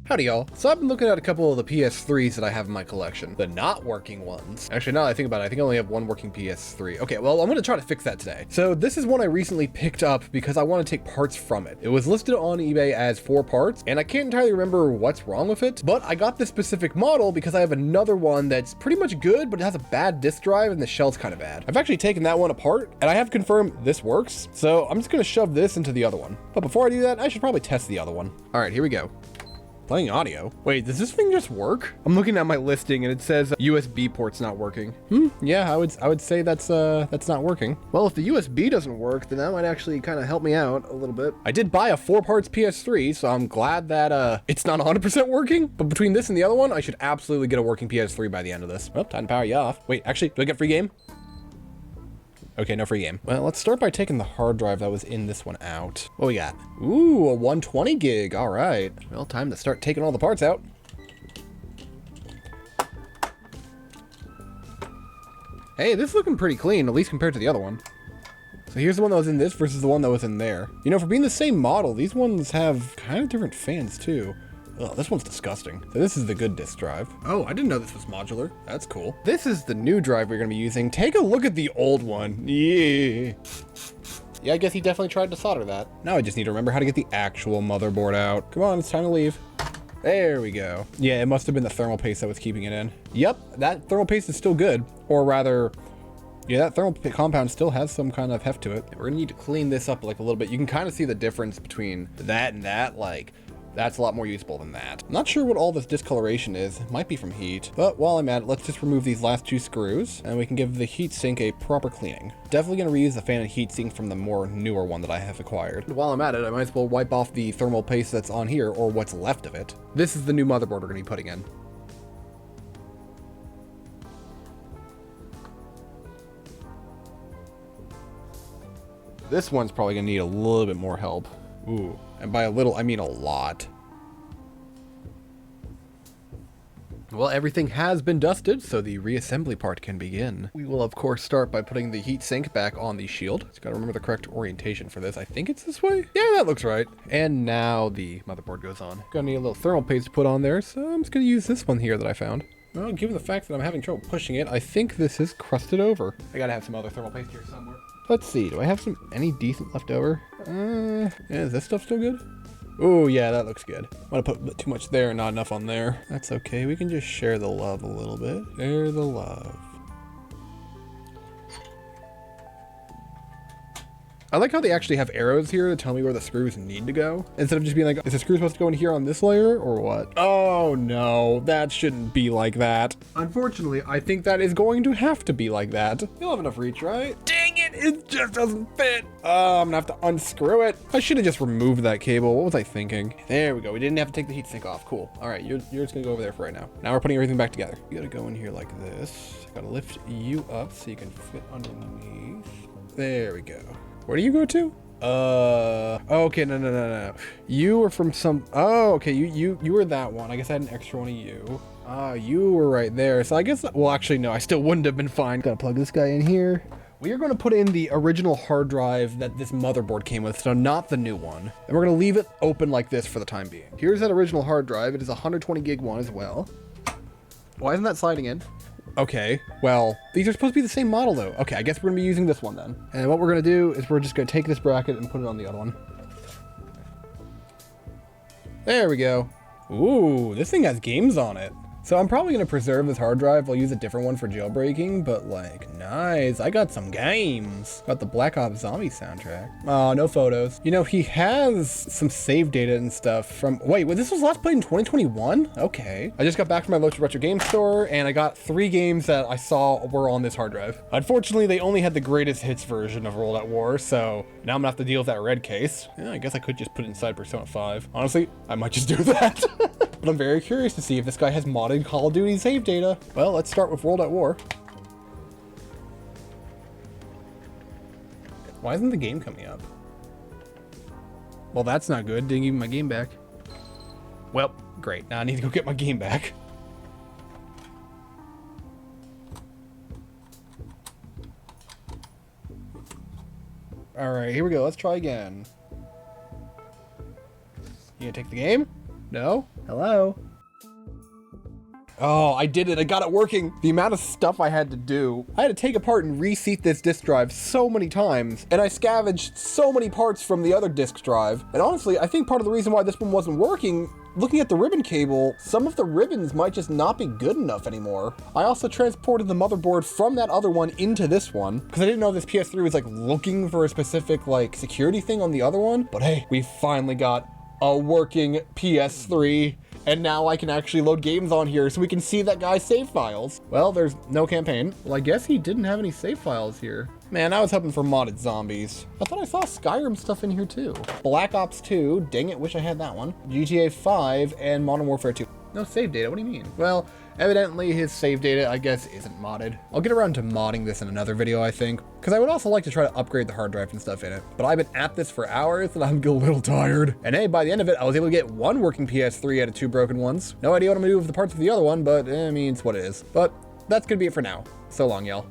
Howdy y'all. So I've been looking at a couple of the PS3s that I have in my collection. The not working ones. Actually, now that I think about it, I think I only have one working PS3. Okay, well, I'm gonna try to fix that today. So this is one I recently picked up because I want to take parts from it. It was listed on eBay as 4 parts, and I can't entirely remember what's wrong with it, but I got this specific model because I have another one that's pretty much good, but it has a bad disk drive and the shell's kind of bad. I've actually taken that one apart, and I have confirmed this works, so I'm just gonna shove this into the other one. But before I do that, I should probably test the other one. All right, here we go. Playing audio. Wait, does this thing just work? I'm looking at my listing and it says USB port's not working. Yeah, I would say that's not working. Well, if the USB doesn't work, then that might actually kind of help me out a little bit. I did buy a 4 parts PS3, so I'm glad that it's not 100% working. But between this and the other one, I should absolutely get a working PS3 by the end of this. Well, time to power you off. Wait, actually, do I get free game? Okay, no free game. Well, let's start by taking the hard drive that was in this one out. What we got? Ooh, a 120 gig. All right. Well, time to start taking all the parts out. Hey, this is looking pretty clean, at least compared to the other one. So here's the one that was in this versus the one that was in there. You know, for being the same model, these ones have kind of different fans too. Oh, this one's disgusting. So this is the good disk drive. Oh, I didn't know this was modular. That's cool. This is the new drive we're gonna be using. Take a look at the old one. Yeah. Yeah, I guess he definitely tried to solder that. Now I just need to remember how to get the actual motherboard out. Come on, it's time to leave. There we go. Yeah, it must have been the thermal paste that was keeping it in. Yep, that thermal paste is still good. Or rather, yeah, that thermal compound still has some kind of heft to it. We're gonna need to clean this up like a little bit. You can kind of see the difference between that and that, like, that's a lot more usable than that. I'm not sure what all this discoloration is. It might be from heat. But while I'm at it, let's just remove these last 2 screws and we can give the heatsink a proper cleaning. Definitely gonna reuse the fan and heatsink from the more newer one that I have acquired. While I'm at it, I might as well wipe off the thermal paste that's on here, or what's left of it. This is the new motherboard we're gonna be putting in. This one's probably gonna need a little bit more help. Ooh, and by a little, I mean a lot. Well, everything has been dusted, so the reassembly part can begin. We will, of course, start by putting the heatsink back on the shield. Just gotta remember the correct orientation for this. I think it's this way? Yeah, that looks right. And now the motherboard goes on. Gonna need a little thermal paste to put on there, so I'm just gonna use this one here that I found. Well, given the fact that I'm having trouble pushing it, I think this is crusted over. I gotta have some other thermal paste here somewhere. Let's see, do I have any decent left over? Yeah, is this stuff still good? Oh yeah, that looks good. I'm gonna put too much there and not enough on there. That's okay, we can just share the love a little bit. Share the love. I like how they actually have arrows here to tell me where the screws need to go. Instead of just being like, is the screw supposed to go in here on this layer or what? Oh no, that shouldn't be like that. Unfortunately, I think that is going to have to be like that. You'll have enough reach, right? Dang it, it just doesn't fit. Oh, I'm gonna have to unscrew it. I should have just removed that cable. What was I thinking? There we go, we didn't have to take the heatsink off. Cool. All right, you're just gonna go over there for right now. Now we're putting everything back together. You gotta go in here like this. Gotta lift you up so you can fit underneath. There we go. Where do you go to? Okay, no. You were from some, oh, okay, you were that one. I guess I had an extra one of you. You were right there. So I guess, well, actually, no, I still wouldn't have been fine. Gotta plug this guy in here. We are going to put in the original hard drive that this motherboard came with, so not the new one. And we're going to leave it open like this for the time being. Here's that original hard drive. It is a 120 gig one as well. Why isn't that sliding in? Okay, well, these are supposed to be the same model though. Okay, I guess we're gonna be using this one then. And what we're gonna do is we're just gonna take this bracket and put it on the other one. There we go. Ooh, this thing has games on it. So I'm probably gonna preserve this hard drive. I'll use a different one for jailbreaking, but like, nice. I got some games. Got the Black Ops Zombie soundtrack. Oh, no photos. You know, he has some save data and stuff from, wait, this was last played in 2021? Okay. I just got back from my local retro game store and I got 3 games that I saw were on this hard drive. Unfortunately, they only had the greatest hits version of World at War, so now I'm gonna have to deal with that red case. Yeah, I guess I could just put it inside Persona 5. Honestly, I might just do that. But I'm very curious to see if this guy has modded Call of Duty save data. Well, let's start with World at War. Why isn't the game coming up? Well, that's not good. Didn't give me my game back. Well, great. Now I need to go get my game back. All right, here we go. Let's try again. You gonna take the game? No? Hello? Oh, I did it. I got it working. The amount of stuff I had to do. I had to take apart and reseat this disk drive so many times, and I scavenged so many parts from the other disk drive. And honestly, I think part of the reason why this one wasn't working, looking at the ribbon cable, some of the ribbons might just not be good enough anymore. I also transported the motherboard from that other one into this one, because I didn't know this PS3 was like looking for a specific like security thing on the other one. But hey, we finally got a working PS3. And now I can actually load games on here so we can see that guy's save files. Well, there's no campaign. Well, I guess he didn't have any save files here. Man, I was hoping for modded zombies. I thought I saw Skyrim stuff in here too. Black Ops 2, dang it, wish I had that one. GTA 5 and Modern Warfare 2. No save data, what do you mean? Well, evidently his save data, I guess, isn't modded. I'll get around to modding this in another video, I think, because I would also like to try to upgrade the hard drive and stuff in it. But I've been at this for hours and I'm a little tired. And hey, by the end of it, I was able to get one working PS3 out of two broken ones. No idea what I'm gonna do with the parts of the other one, but I mean, it's what it is. But that's gonna be it for now. So long, y'all.